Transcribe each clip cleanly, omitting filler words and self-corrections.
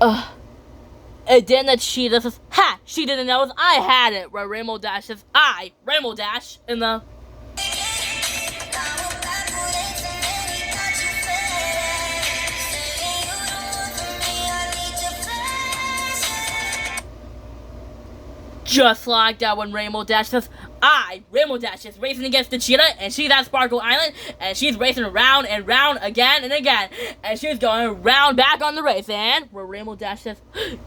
And then the cheetah says, ha! She didn't know I had it. Where Rainbow Dash says, Rainbow Dash, in the... Just like that, when Rainbow Dash says, Rainbow Dash, is racing against the cheetah, and she's at Sparkle Island, and she's racing round and round again and again, and she's going round back on the race, and where Rainbow Dash says,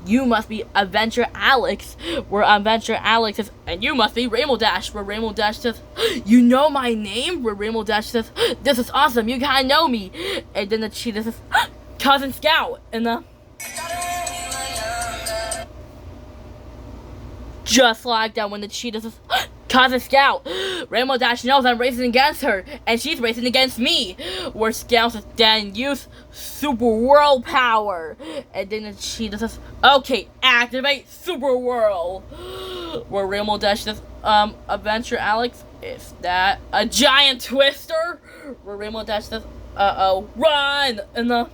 you must be Adventure Alex, where Adventure Alex says, and you must be Rainbow Dash, where Rainbow Dash says, you know my name, where Rainbow Dash says, this is awesome, you kinda know me, and then the cheetah says, Cousin Scout, and the... Just like that, when the cheetah says, Cousin Scout, Rainbow Dash knows I'm racing against her, and she's racing against me. Where Scout says, then use Super World Power. And then the cheetah says, okay, activate Super World. Where Rainbow Dash says, Adventure Alex, is that a giant twister? Where Rainbow Dash says, run! And the...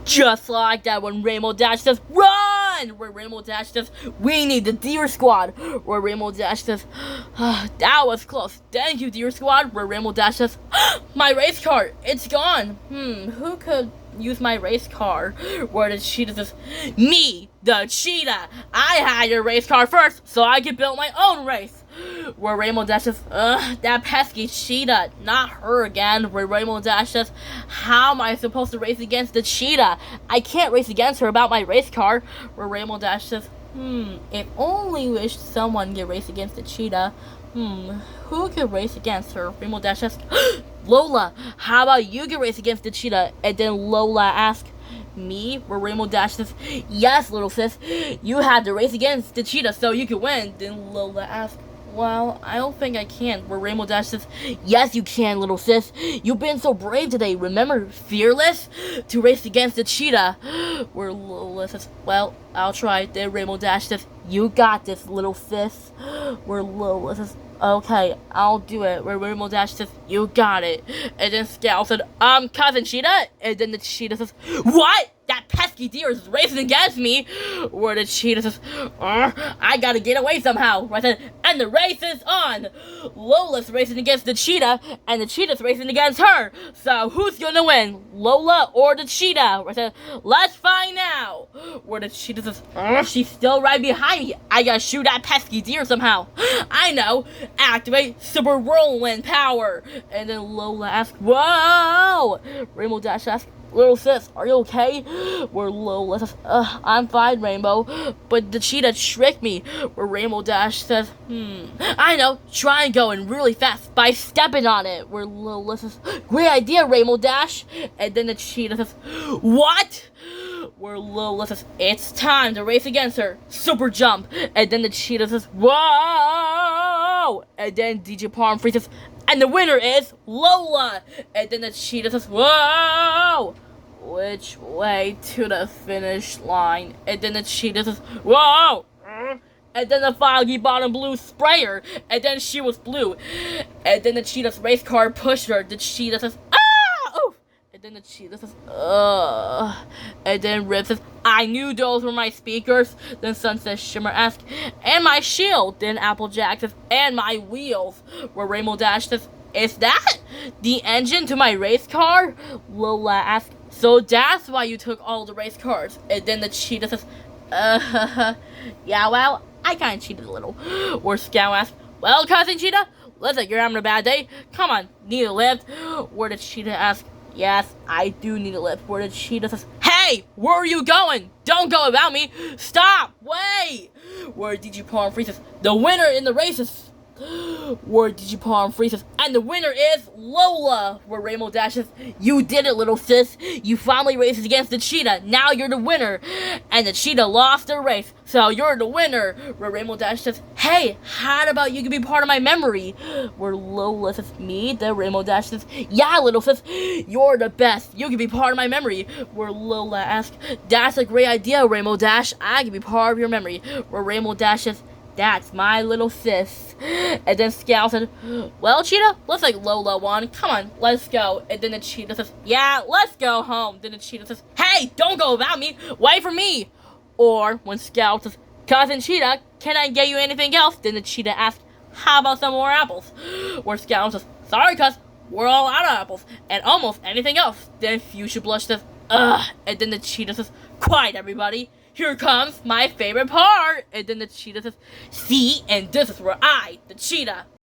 Just like that, when Rainbow Dash says, run! Where Rainbow Dash says, we need the Deer Squad. Where Rainbow Dash says, that was close. Thank you, Deer Squad. Where Rainbow Dash says, my race car, it's gone. Who could use my race car? Where the cheetah says, me, the cheetah. I had your race car first, so I could build my own race. Where Rainbow Dash says, that pesky cheetah, not her again. Where Rainbow Dash says, how am I supposed to race against the cheetah? I can't race against her about my race car. Where Rainbow Dash says, if only wish someone could race against the cheetah. Who could race against her? Rainbow Dash says, Lola, how about you can race against the cheetah? And then Lola asks, me? Where Rainbow Dash says, yes, little sis, you had to race against the cheetah so you could win. Then Lola asks, well, I don't think I can. Where Rainbow Dash says, yes, you can, little sis. You've been so brave today. Remember, fearless? To race against the cheetah. Where Lola says, well, I'll try. Then Rainbow Dash says, you got this, little sis. Where Lola says, okay, I'll do it. Where Rainbow Dash says, you got it. And then Scout said, Cousin Cheetah? And then the cheetah says, what? That pesky deer is racing against me. Where the cheetah says, I gotta get away somehow. Right then, and the race is on. Lola's racing against the cheetah, and the cheetah's racing against her. So who's gonna win, Lola or the cheetah? Right then, let's find out. Where the cheetah says, she's still right behind me. I gotta shoot that pesky deer somehow. I know. Activate Super Whirlwind Power. And then Lola asks, whoa. Rainbow Dash asks, little sis, are you okay? Where Lola says, I'm fine, Rainbow. But the cheetah tricked me. Where Rainbow Dash says, I know, try and go in really fast by stepping on it. Where Lola says, great idea, Rainbow Dash. And then the cheetah says, what? Where Lola says, it's time to race against her. Super jump. And then the cheetah says, whoa. And then DJ Palm freezes, and the winner is Lola. And then the cheetah says, whoa. Which way to the finish line? And then the cheetah says, whoa. And then the Foggy Bottom Blue sprayer. And then she was blue. And then the cheetah's race car pushed her. The cheetah says, ah! Oof. And then the cheetah says, ugh. And then Rip says, I knew those were my speakers. Then Sun says, Shimmer asks, and my shield. Then Applejack says, and my wheels. Where Rainbow Dash says, is that the engine to my race car? Lola asks, so that's why you took all the race cars. And then the cheetah says, yeah, well, I kinda cheated a little. Where Scout asks, well, Cousin Cheetah, looks like you're having a bad day. Come on, need a lift? Where the cheetah asks, yes, I do need a lift. Where the cheetah says, hey, where are you going? Don't go without me. Stop, wait. Where Digipalm freezes, the winner in the races. Where Digipalm freezes, and the winner is Lola. Where Rainbow Dash says, you did it, little sis. You finally raced against the cheetah. Now you're the winner. And the cheetah lost the race, so you're the winner. Where Rainbow Dash says, hey, how about you can be part of my memory? Where Lola says, me? Then Rainbow Dash says, yeah, little sis, you're the best. You can be part of my memory. Where Lola asks, that's a great idea, Rainbow Dash. I can be part of your memory. Where Rainbow Dash says, that's my little sis. And then Scout said, well, Cheetah, looks like Lola won. Come on, let's go. And then the cheetah says, yeah, let's go home. Then the cheetah says, hey, don't go without me. Wait for me. Or when Scout says, Cousin Cheetah, can I get you anything else? Then the cheetah asks, how about some more apples? Where Scout says, sorry, cuz, we're all out of apples. And almost anything else. Then Fuchsia Blush says, ugh. And then the cheetah says, quiet, everybody. Here comes my favorite part. And then the cheetah says, see, and this is where I, the cheetah,